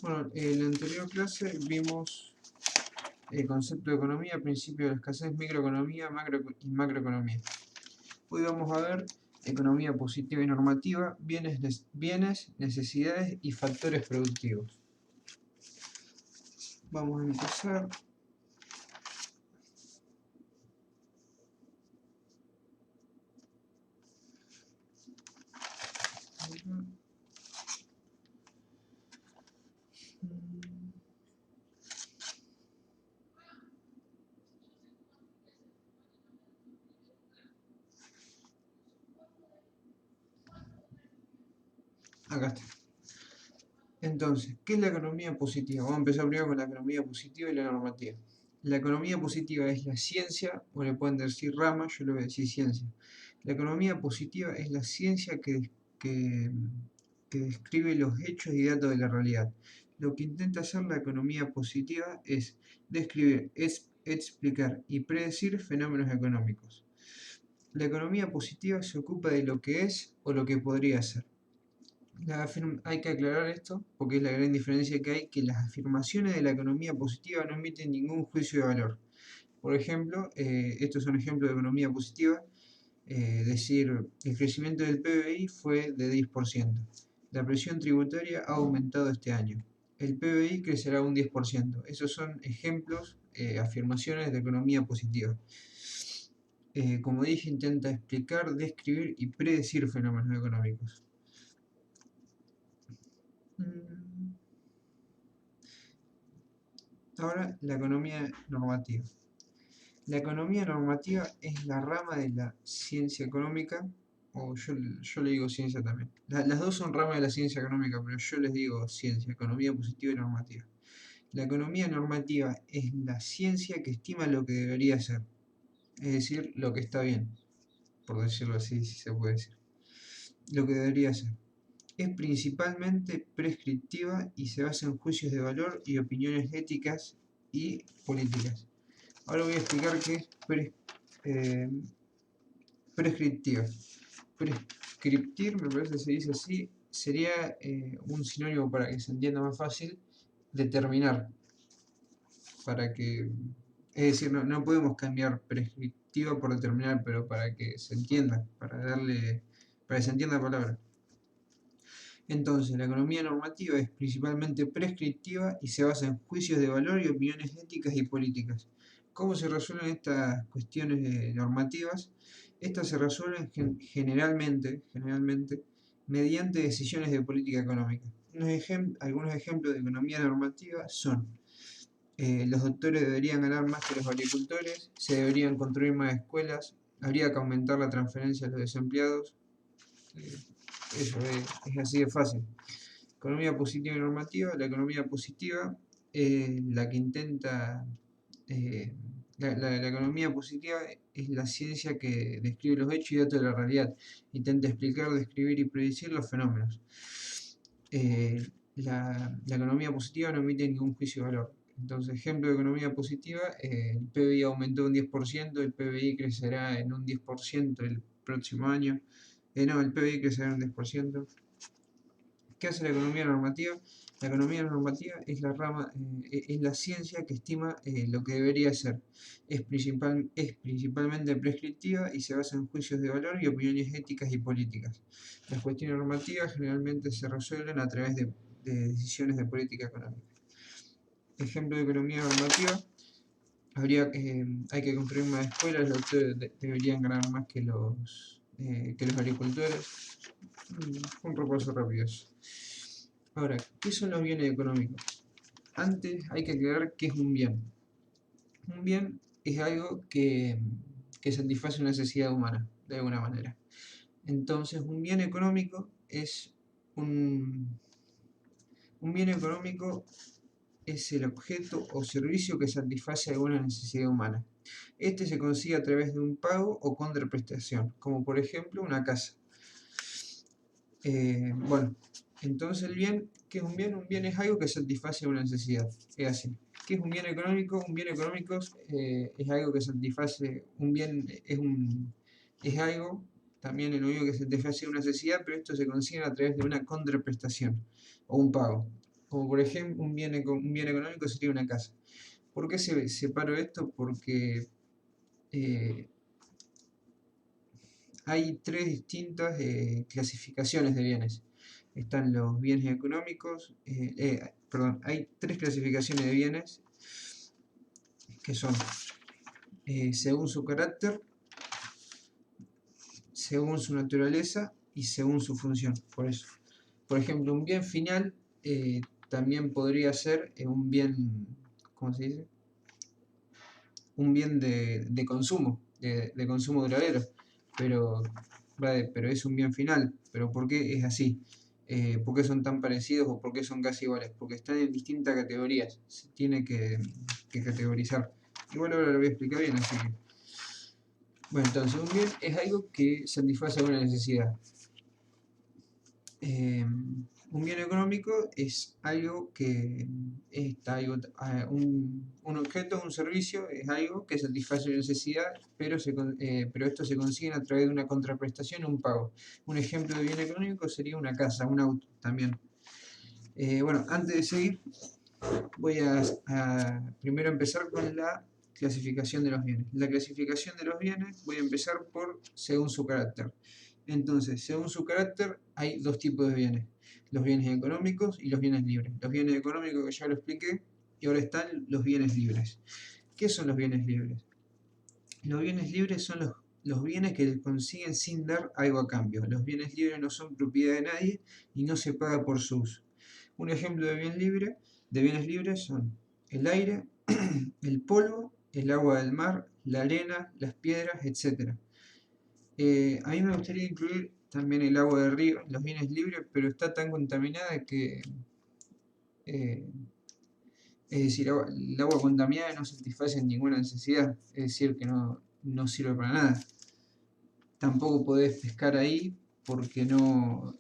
Bueno, en la anterior clase vimos el concepto de economía, principio de la escasez, microeconomía, y macroeconomía. Hoy vamos a ver economía positiva y normativa, bienes, necesidades y factores productivos. Vamos a empezar. Acá está. Entonces, ¿qué es la economía positiva? Vamos a empezar primero con la economía positiva y la normativa. La economía positiva es la ciencia, o le pueden decir rama, yo le voy a decir ciencia. La economía positiva es la ciencia que describe los hechos y datos de la realidad. Lo que intenta hacer la economía positiva es describir, explicar y predecir fenómenos económicos. La economía positiva se ocupa de lo que es o lo que podría ser. Hay que aclarar esto porque es la gran diferencia que hay, que las afirmaciones de la economía positiva no emiten ningún juicio de valor. Por ejemplo, estos son ejemplos de economía positiva, decir, el crecimiento del PBI fue de 10%, la presión tributaria ha aumentado este año, el PBI crecerá un 10%. Esos son ejemplos, afirmaciones de economía positiva. Como dije, intenta explicar, describir y predecir fenómenos económicos. Ahora, la economía normativa. La economía normativa es la rama de la ciencia económica, o yo le digo ciencia también. Las dos son ramas de la ciencia económica, pero yo les digo ciencia, economía positiva y normativa. La economía normativa es la ciencia que estima lo que debería ser, es decir, lo que está bien, por decirlo así, si se puede decir. Lo que debería ser. Es principalmente prescriptiva y se basa en juicios de valor y opiniones éticas y políticas. Ahora voy a explicar qué es prescriptiva. Prescriptir, me parece que se dice así, sería un sinónimo para que se entienda más fácil, determinar. Es decir, no podemos cambiar prescriptiva por determinar, pero para que se entienda, para que se entienda la palabra. Entonces, la economía normativa es principalmente prescriptiva y se basa en juicios de valor y opiniones éticas y políticas. ¿Cómo se resuelven estas cuestiones normativas? Estas se resuelven generalmente mediante decisiones de política económica. Algunos ejemplos de economía normativa son: los doctores deberían ganar más que los agricultores, se deberían construir más escuelas, habría que aumentar la transferencia a los desempleados. Eso es así de fácil. Economía positiva y normativa. La economía positiva la que intenta... la economía positiva es la ciencia que describe los hechos y datos de la realidad. Intenta explicar, describir y predecir los fenómenos. La economía positiva no emite ningún juicio de valor. Entonces, ejemplo de economía positiva, el PBI aumentó un 10%, el PBI crecerá en un 10% el próximo año. El PBI crecerá en un 10%. ¿Qué hace la economía normativa? La economía normativa es es la ciencia que estima lo que debería ser. Es principalmente prescriptiva y se basa en juicios de valor y opiniones éticas y políticas. Las cuestiones normativas generalmente se resuelven a través de decisiones de política económica. Ejemplo de economía normativa: hay que construir más escuelas, los doctores deberían ganar más que los agricultores. Un repaso rápido. Ahora, ¿qué son los bienes económicos? Antes hay que aclarar qué es un bien. Un bien es algo que satisface una necesidad humana, de alguna manera. Entonces, un bien económico es un bien económico es el objeto o servicio que satisface alguna necesidad humana. Este se consigue a través de un pago o contraprestación, como por ejemplo una casa. Bueno, entonces el bien, ¿qué es un bien? Un bien es algo que satisface una necesidad. Es así. ¿Qué es un bien económico? Un bien económico es algo que satisface, un bien es algo, también lo único que satisface una necesidad, pero esto se consigue a través de una contraprestación o un pago. Como por ejemplo, un bien económico sería una casa. ¿Por qué separo esto? Porque hay tres distintas clasificaciones de bienes. Están los bienes económicos, perdón, hay tres clasificaciones de bienes que son según su carácter, según su naturaleza y según su función. Por eso, por ejemplo, un bien final también podría ser un bien, ¿cómo se dice? Un bien de consumo, de consumo duradero, pero, pero es un bien final. ¿Pero por qué es así? ¿Por qué son tan parecidos o por qué son casi iguales? Porque están en distintas categorías, se tiene que categorizar. Igual ahora lo voy a explicar bien, así que... Bueno, entonces un bien es algo que satisface una necesidad. Un bien económico es algo que un objeto, un servicio, es algo que satisface una necesidad, pero esto se consigue a través de una contraprestación o un pago. Un ejemplo de bien económico sería una casa, un auto también. Bueno, antes de seguir, voy a primero empezar con la clasificación de los bienes. La clasificación de los bienes voy a empezar por según su carácter. Entonces, según su carácter, hay dos tipos de bienes: los bienes económicos y los bienes libres. Los bienes económicos que ya lo expliqué, y ahora están los bienes libres. ¿Qué son los bienes libres? Los bienes libres son los bienes que se consiguen sin dar algo a cambio. Los bienes libres no son propiedad de nadie y no se paga por su uso. Un ejemplo de bienes libres son el aire, el polvo, el agua del mar, la arena, las piedras, etc. A mí me gustaría incluir también el agua de río en los bienes libres, pero está tan contaminada que, eh, es decir, el agua contaminada no satisface ninguna necesidad, es decir, que no sirve para nada. Tampoco podés pescar ahí porque no,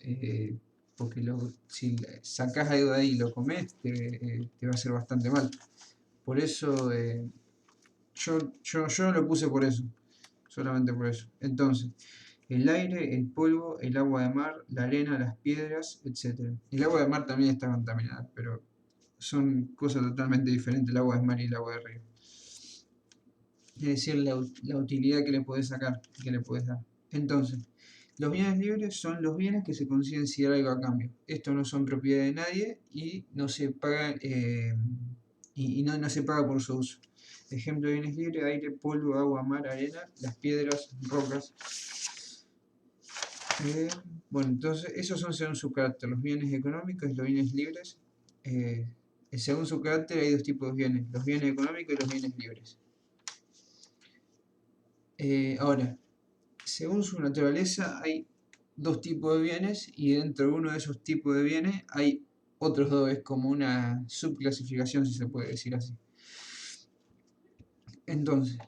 porque si sacás algo de ahí y lo comés, te va a hacer bastante mal. Por eso, yo lo puse por eso, solamente por eso. Entonces, el aire, el polvo, el agua de mar, la arena, las piedras, etc. El agua de mar también está contaminada, pero son cosas totalmente diferentes el agua de mar y el agua de río. Es decir, la utilidad que le podés sacar, que le podés dar. Entonces, los bienes libres son los bienes que se consiguen sin dar algo a cambio. Estos no son propiedad de nadie y no se pagan, no se paga por su uso. Ejemplo de bienes libres: aire, polvo, agua, mar, arena, las piedras, rocas. Bueno, entonces esos son según su carácter, los bienes económicos y los bienes libres. Según su carácter hay dos tipos de bienes: los bienes económicos y los bienes libres. Ahora, según su naturaleza hay dos tipos de bienes, y dentro de uno de esos tipos de bienes hay otros dos. Es como una subclasificación, si se puede decir así. Entonces,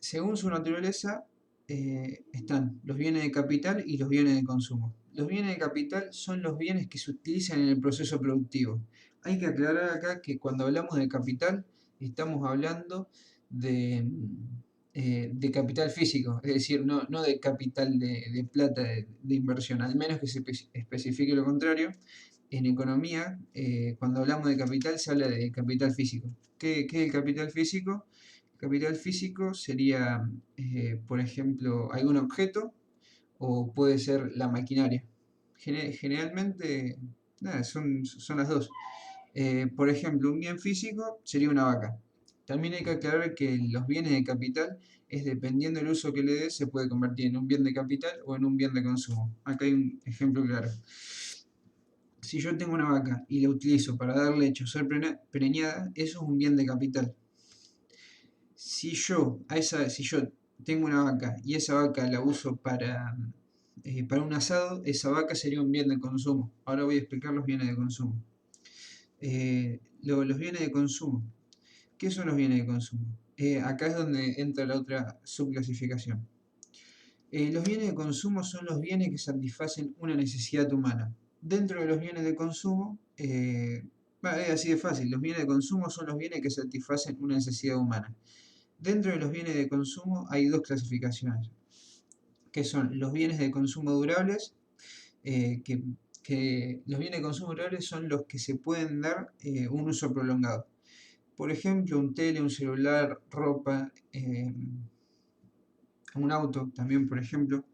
según su naturaleza están los bienes de capital y los bienes de consumo. Los bienes de capital son los bienes que se utilizan en el proceso productivo. Hay que aclarar acá que cuando hablamos de capital estamos hablando de capital físico, es decir, no de capital de plata de inversión, al menos que se especifique lo contrario. En economía, cuando hablamos de capital, se habla de capital físico. ¿Qué es el capital físico? El capital físico sería, por ejemplo, algún objeto, o puede ser la maquinaria. Generalmente, nada, son las dos. Por ejemplo, un bien físico sería una vaca. También hay que aclarar que los bienes de capital, es dependiendo del uso que le des, se puede convertir en un bien de capital o en un bien de consumo. Acá hay un ejemplo claro. Si yo tengo una vaca y la utilizo para dar leche o ser preñada, eso es un bien de capital. Si yo tengo una vaca y esa vaca la uso para un asado, esa vaca sería un bien de consumo. Ahora voy a explicar los bienes de consumo. Los bienes de consumo. ¿Qué son los bienes de consumo? Acá es donde entra la otra subclasificación. Los bienes de consumo son los bienes que satisfacen una necesidad humana. Dentro de los bienes de consumo, es así de fácil: los bienes de consumo son los bienes que satisfacen una necesidad humana. Dentro de los bienes de consumo hay dos clasificaciones, que son los bienes de consumo durables, que que los bienes de consumo durables son los que se pueden dar un uso prolongado. Por ejemplo, un tele, un celular, ropa, un auto también, por ejemplo.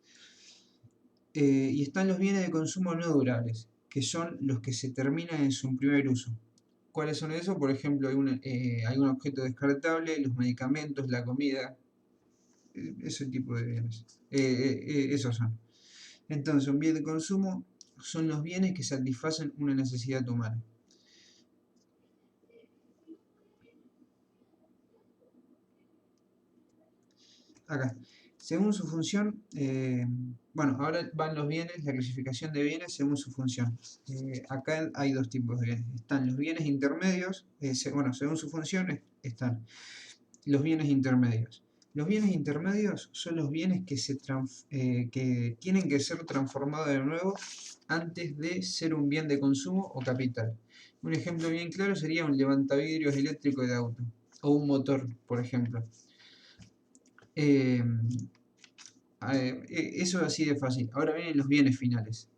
Y están los bienes de consumo no durables, que son los que se terminan en su primer uso. ¿Cuáles son esos? Por ejemplo, algún objeto descartable, los medicamentos, la comida, ese tipo de bienes. Esos son. Entonces, un bien de consumo son los bienes que satisfacen una necesidad humana. Acá. Según su función, bueno, ahora van los bienes, la clasificación de bienes según su función. Acá hay dos tipos de bienes. Están los bienes intermedios, bueno, según su función están los bienes intermedios. Los bienes intermedios son los bienes que tienen que ser transformados de nuevo antes de ser un bien de consumo o capital. Un ejemplo bien claro sería un levantavidrios eléctrico de auto o un motor, por ejemplo. Eso es así de fácil. Ahora vienen los bienes finales.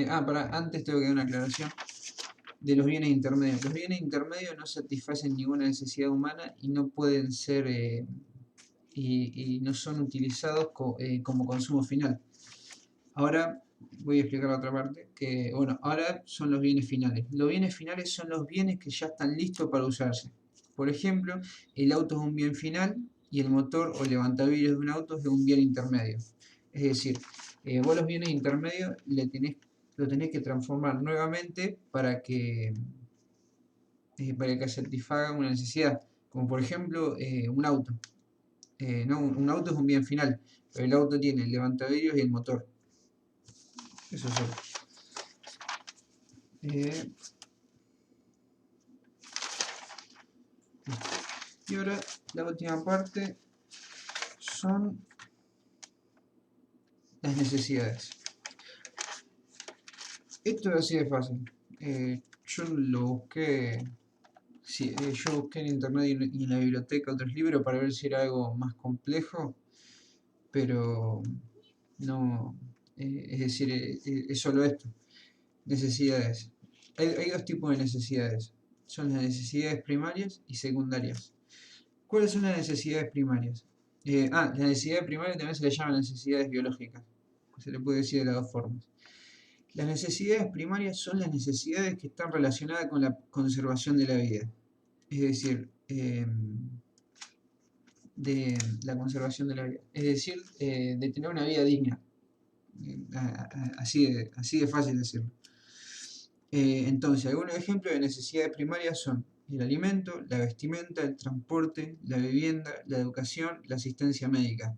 Antes tengo que dar una aclaración de los bienes intermedios. Los bienes intermedios no satisfacen ninguna necesidad humana y no pueden ser y no son utilizados como consumo final. Ahora voy a explicar la otra parte, que bueno, ahora son los bienes finales. Los bienes finales son los bienes que ya están listos para usarse. Por ejemplo, el auto es un bien final y el motor o levantavidrios de un auto es un bien intermedio. Es decir, vos los bienes intermedios lo tenés que transformar nuevamente para que satisfaga una necesidad, como por ejemplo un auto. No, un auto es un bien final, pero el auto tiene el levantavidrios y el motor. Eso es. Y ahora la última parte son las necesidades. Esto es así de fácil. Yo lo busqué, yo busqué en internet y en la biblioteca otros libros para ver si era algo más complejo, pero no, es decir, es solo esto. Necesidades. Hay dos tipos de necesidades. Son las necesidades primarias y secundarias. ¿Cuáles son las necesidades primarias? Las necesidades primarias también se les llaman necesidades biológicas. Se le puede decir de las dos formas. Las necesidades primarias son las necesidades que están relacionadas con la conservación de la vida. Es decir, de la conservación de la vida. Es decir, de tener una vida digna. Así de fácil decirlo. Entonces, algunos ejemplos de necesidades primarias son el alimento, la vestimenta, el transporte, la vivienda, la educación, la asistencia médica.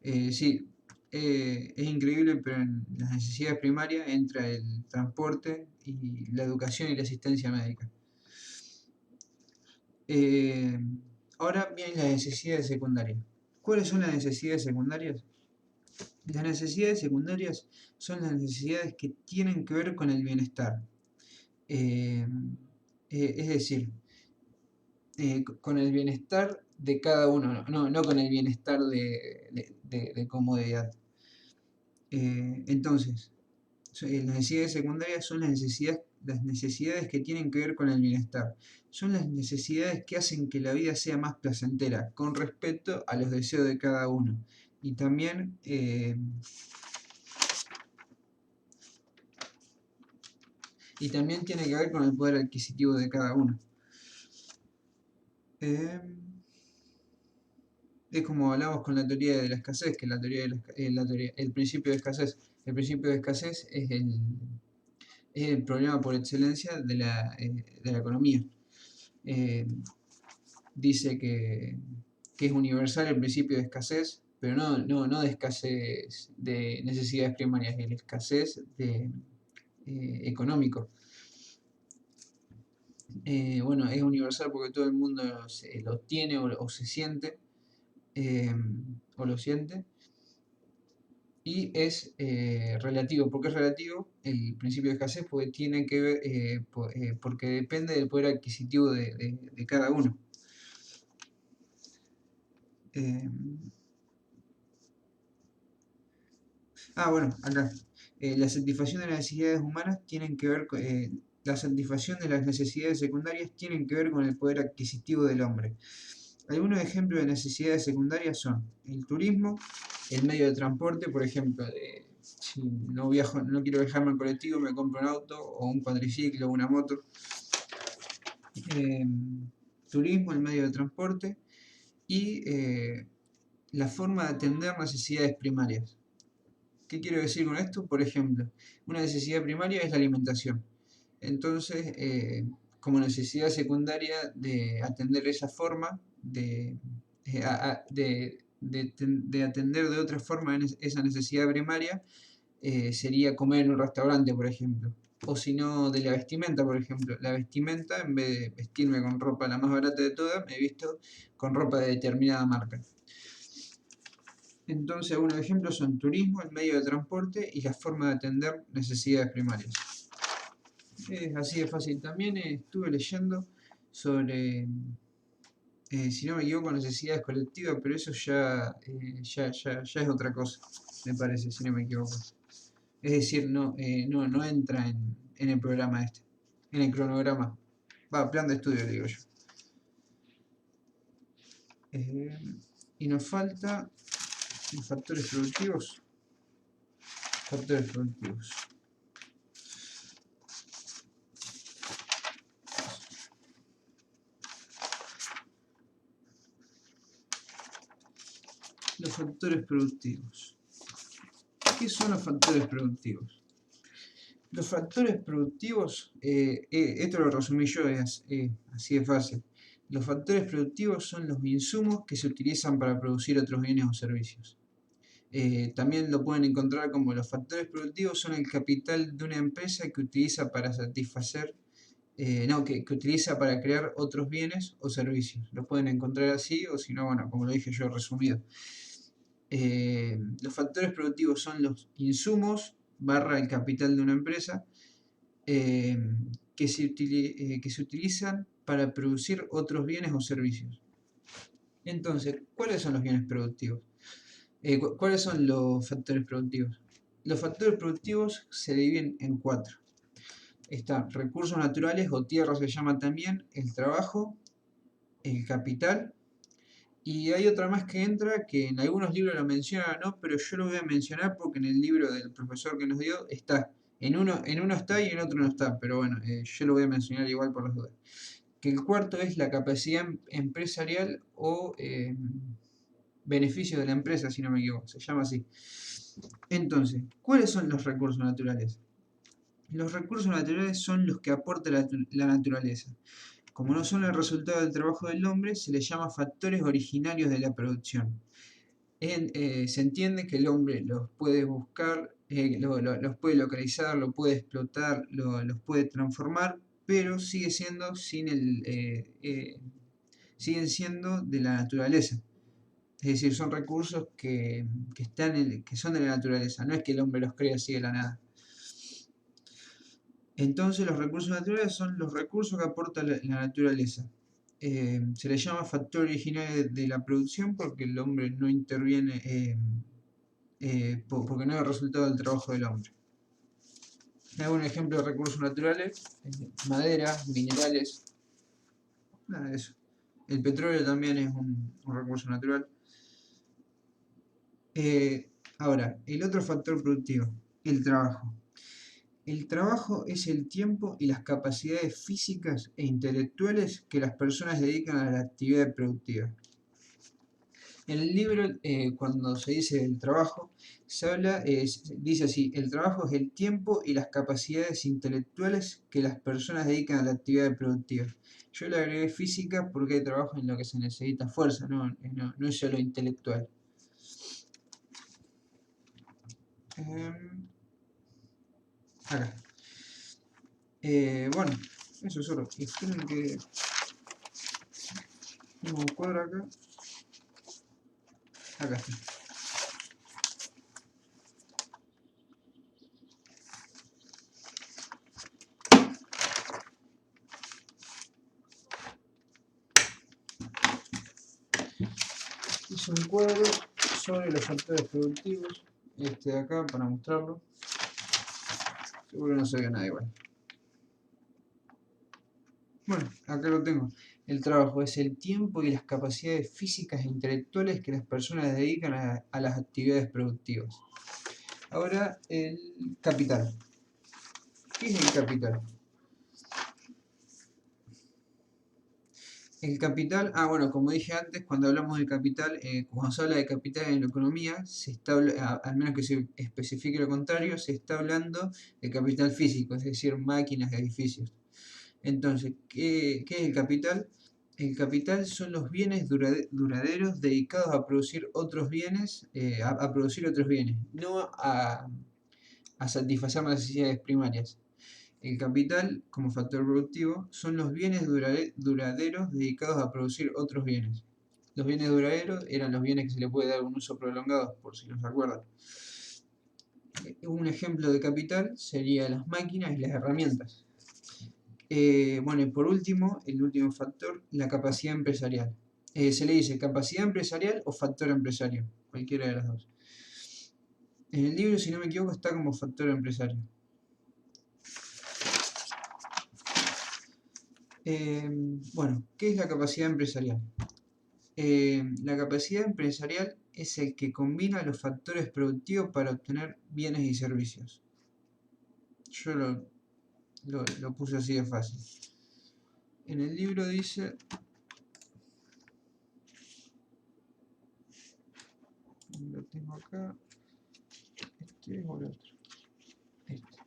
Sí, es increíble, pero en las necesidades primarias entra el transporte y la educación y la asistencia médica. Ahora vienen las necesidades secundarias. ¿Cuáles son las necesidades secundarias? Las necesidades secundarias son las necesidades que tienen que ver con el bienestar. Es decir, con el bienestar de cada uno, no con el bienestar de comodidad. Entonces, las necesidades secundarias son las necesidades que tienen que ver con el bienestar. Son las necesidades que hacen que la vida sea más placentera, con respecto a los deseos de cada uno. Y también tiene que ver con el poder adquisitivo de cada uno. Es como hablamos con la teoría de la escasez, que el principio de escasez. El principio de escasez es el problema por excelencia de la economía. Dice que es universal el principio de escasez, pero no de escasez de necesidades primarias, es la escasez económico. Bueno, es universal porque todo el mundo lo tiene o se siente, o lo siente, y es relativo. ¿Por qué es relativo? El principio de escasez porque tiene que ver, porque depende del poder adquisitivo de cada uno. Bueno, acá. La satisfacción de las necesidades humanas tienen que ver con, la satisfacción de las necesidades secundarias tienen que ver con el poder adquisitivo del hombre. Algunos ejemplos de necesidades secundarias son el turismo, el medio de transporte, por ejemplo, si no viajo, no quiero viajarme en colectivo, me compro un auto o un cuatriciclo o una moto. Turismo, el medio de transporte y la forma de atender necesidades primarias. ¿Qué quiero decir con esto? Por ejemplo, una necesidad primaria es la alimentación. Entonces, como necesidad secundaria de atender esa forma, de atender de otra forma esa necesidad primaria, sería comer en un restaurante, por ejemplo. O si no, de la vestimenta, por ejemplo. La vestimenta, en vez de vestirme con ropa la más barata de todas, me he visto con ropa de determinada marca. Entonces, algunos ejemplos son turismo, el medio de transporte y la forma de atender necesidades primarias. Es así de fácil. También estuve leyendo sobre, si no me equivoco, necesidades colectivas, pero eso ya es otra cosa, me parece, si no me equivoco. Es decir, no entra en el programa este, en el cronograma. Va, plan de estudio, digo yo. Y nos falta los factores productivos. Factores productivos. Los factores productivos. ¿Qué son los factores productivos? Los factores productivos, esto lo resumí yo, es así de fácil. Los factores productivos son los insumos que se utilizan para producir otros bienes o servicios. También lo pueden encontrar como los factores productivos son el capital de una empresa que utiliza para satisfacer, que utiliza para crear otros bienes o servicios. Lo pueden encontrar así o si no, bueno, como lo dije yo resumido. Los factores productivos son los insumos / el capital de una empresa que se utilizan para producir otros bienes o servicios. Entonces, ¿cuáles son los bienes productivos? ¿Cuáles son los factores productivos? Los factores productivos se dividen en 4. Están recursos naturales o tierra se llama también, el trabajo, el capital, y hay otra más que entra que en algunos libros lo menciona, ¿no? Pero yo lo voy a mencionar porque en el libro del profesor que nos dio está. En uno está y en otro no está, pero bueno, yo lo voy a mencionar igual por las dudas. Que el cuarto es la capacidad empresarial o beneficio de la empresa, si no me equivoco, se llama así. Entonces, ¿cuáles son los recursos naturales? Los recursos naturales son los que aporta la naturaleza. Como no son el resultado del trabajo del hombre, se les llama factores originarios de la producción. Se entiende que el hombre los puede buscar, los puede localizar, los puede explotar, los puede transformar, pero siguen siendo de la naturaleza. Es decir, son recursos que son de la naturaleza, no es que el hombre los crea así de la nada. Entonces los recursos naturales son los recursos que aporta la naturaleza. Se les llama factor original de la producción porque el hombre no interviene, porque no es el resultado del trabajo del hombre. Hago un ejemplo de recursos naturales: madera, minerales, nada de eso. El petróleo también es un recurso natural. Ahora, el otro factor productivo, el trabajo. El trabajo es el tiempo y las capacidades físicas e intelectuales que las personas dedican a la actividad productiva. En el libro, cuando se dice el trabajo, dice así: el trabajo es el tiempo y las capacidades intelectuales que las personas dedican a la actividad productiva. Yo le agregué física porque hay trabajo en lo que se necesita fuerza, no es solo intelectual. Acá. Bueno, eso es solo. Esperen que tengo un cuadro acá. Acá está. Hice un cuadro sobre los factores productivos, este de acá para mostrarlo. Seguro no se ve nada igual. Bueno, acá lo tengo. El trabajo es el tiempo y las capacidades físicas e intelectuales que las personas dedican a las actividades productivas. Ahora, el capital. ¿Qué es el capital? El capital, bueno, como dije antes, cuando hablamos de capital, cuando se habla de capital en la economía, al menos que se especifique lo contrario, se está hablando de capital físico, es decir, máquinas, edificios. Entonces, ¿qué es el capital? El capital son los bienes duraderos dedicados a producir otros bienes, a producir otros bienes, no a satisfacer necesidades primarias. El capital, como factor productivo, son los bienes duraderos dedicados a producir otros bienes. Los bienes duraderos eran los bienes que se le puede dar un uso prolongado, por si no se acuerdan. Un ejemplo de capital sería las máquinas y las herramientas. Bueno, y por último, el último factor, la capacidad empresarial. Se le dice capacidad empresarial o factor empresario, cualquiera de las dos. En el libro, si no me equivoco, está como factor empresario. Bueno, ¿qué es la capacidad empresarial? La capacidad empresarial es el que combina los factores productivos para obtener bienes y servicios. Yo lo puse así de fácil. En el libro dice... Lo tengo acá. Este o el otro. Este.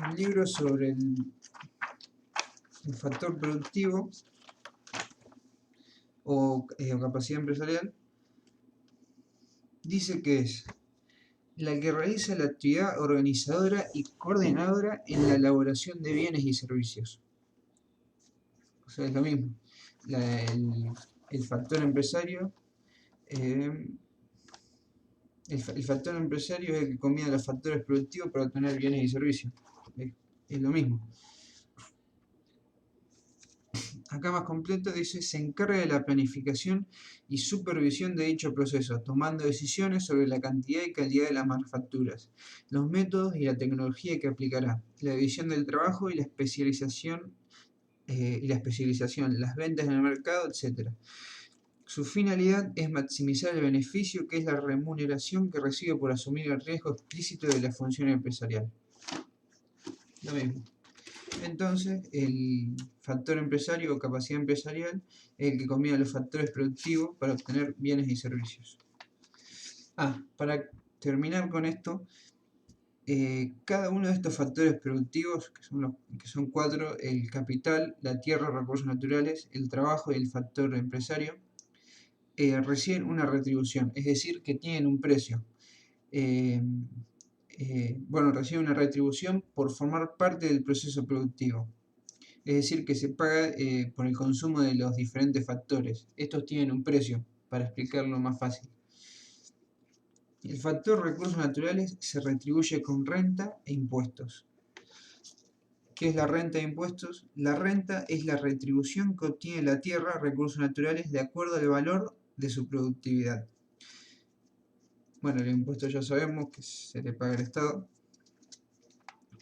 Un libro sobre el factor productivo o capacidad empresarial dice que es la que realiza la actividad organizadora y coordinadora en la elaboración de bienes y servicios. O sea, es lo mismo. El factor empresario el factor empresario es el que combina los factores productivos para obtener bienes y servicios. Es lo mismo. Acá más completo dice, se encarga de la planificación y supervisión de dicho proceso, tomando decisiones sobre la cantidad y calidad de las manufacturas, los métodos y la tecnología que aplicará, la división del trabajo y la especialización, las ventas en el mercado, etc. Su finalidad es maximizar el beneficio, que es la remuneración que recibe por asumir el riesgo explícito de la función empresarial. Lo mismo. Entonces, el factor empresario o capacidad empresarial es el que combina los factores productivos para obtener bienes y servicios. Para terminar con esto, cada uno de estos factores productivos, que son 4, el capital, la tierra, recursos naturales, el trabajo y el factor empresario, reciben una retribución, es decir, que tienen un precio. Reciben una retribución por formar parte del proceso productivo. Es decir, que se paga por el consumo de los diferentes factores. Estos tienen un precio, para explicarlo más fácil. El factor recursos naturales se retribuye con renta e impuestos. ¿Qué es la renta e impuestos? La renta es la retribución que obtiene la tierra, recursos naturales, de acuerdo al valor de su productividad. Bueno, el impuesto ya sabemos que se le paga al Estado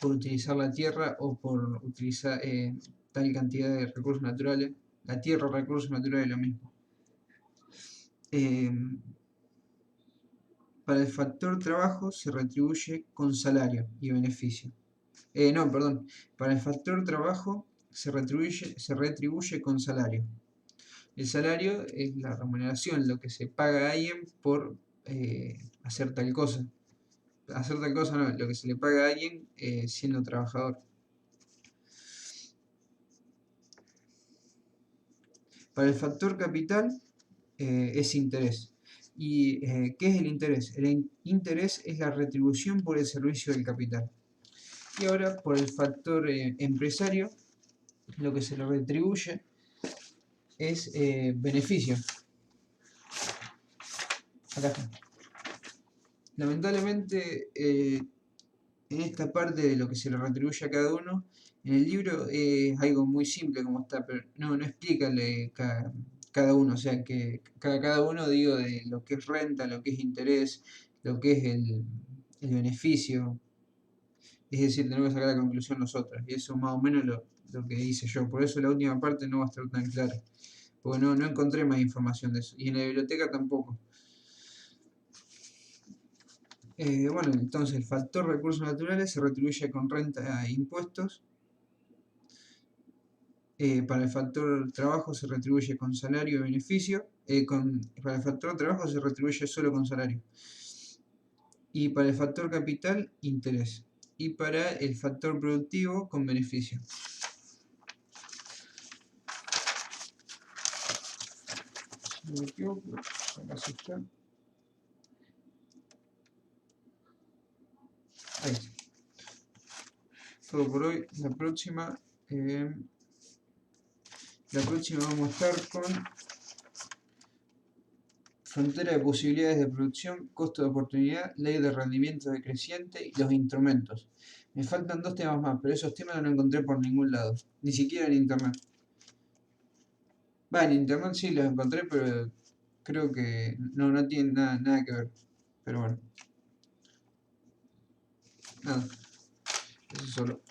por utilizar la tierra o por utilizar tal cantidad de recursos naturales. La tierra, recursos naturales, es lo mismo. Para el factor trabajo se retribuye con salario y beneficio. Para el factor trabajo se retribuye con salario. El salario es la remuneración, lo que se paga a alguien por hacer tal cosa. Hacer tal cosa no, lo que se le paga a alguien siendo trabajador. Para el factor capital es interés. ¿Y qué es el interés? El interés es la retribución por el servicio del capital. Y ahora, por el factor empresario, lo que se le retribuye es beneficio. Acá está. Lamentablemente, en esta parte de lo que se le retribuye a cada uno, en el libro es algo muy simple como está, pero no explica cada uno, o sea que cada uno digo de lo que es renta, lo que es interés, lo que es el beneficio. Es decir, tenemos que sacar la conclusión nosotros. Y eso más o menos lo que hice yo. Por eso la última parte no va a estar tan clara. Porque no encontré más información de eso. Y en la biblioteca tampoco. Bueno, entonces el factor recursos naturales se retribuye con renta e impuestos. Para el factor trabajo se retribuye con salario y beneficio. Para el factor trabajo se retribuye solo con salario. Y para el factor capital, interés. Y para el factor productivo, con beneficio. Si no me equivoco, acá sí está. Ahí está. Todo por hoy. La próxima vamos a estar con frontera de posibilidades de producción, costo de oportunidad, ley de rendimiento decreciente y los instrumentos. Me faltan 2 temas más, pero esos temas no los encontré por ningún lado, ni siquiera en internet. En internet sí los encontré, pero creo que no tienen nada que ver. Pero bueno, nada, eso solo.